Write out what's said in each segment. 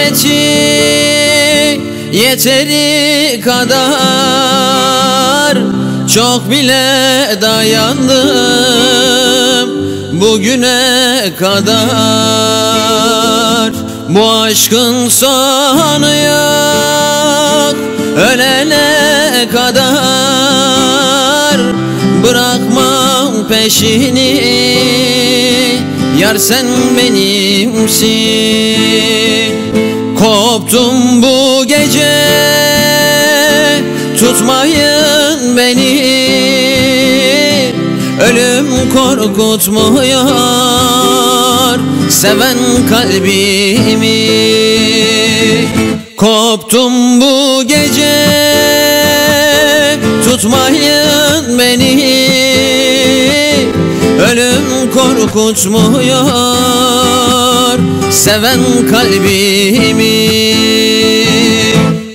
hasreti yeteri kadar çok bile dayandım bugüne kadar. Bu aşkın sonu yok ölene kadar, bırakmam peşini yar sen benimsin. Koptum bu gece, tutmayın beni, ölüm korkutmuyor seven kalbimi. Koptum bu gece, tutmayın beni, ölüm korkutmuyor seven kalbimi.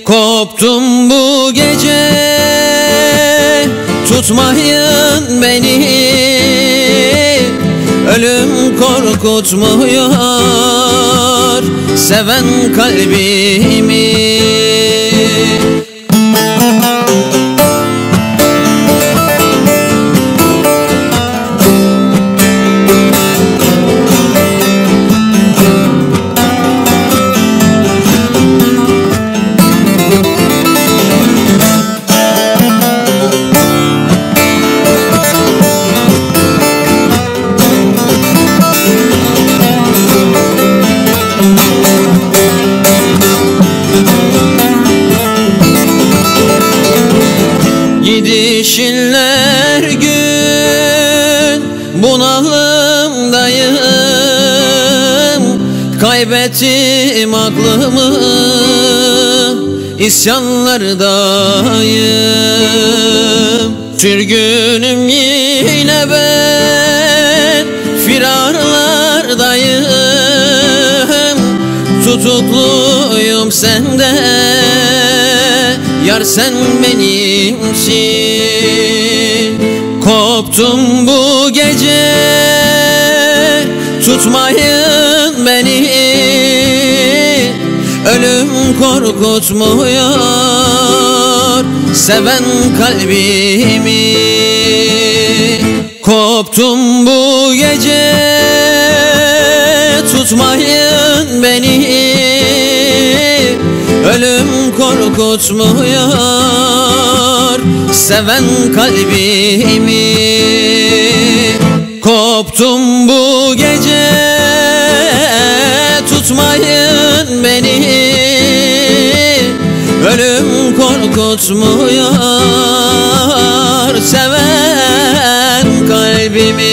Koptum bu gece, tutmayın beni, ölüm korkutmuyor seven kalbimi. Gidişinler gün bunalımdayım, kaybettim aklımı, isyanlardayım. Sürgünüm yine ben, firarlardayım, tutukluyum sende yar sen benimsin. Koptum bu gece, tutmayın beni, ölüm korkutmuyor seven kalbimi. Koptum bu gece, tutmayın beni, ölüm korkutmuyor seven kalbimi. Koptum bu gece, tutmayın beni, ölüm korkutmuyor seven kalbimi.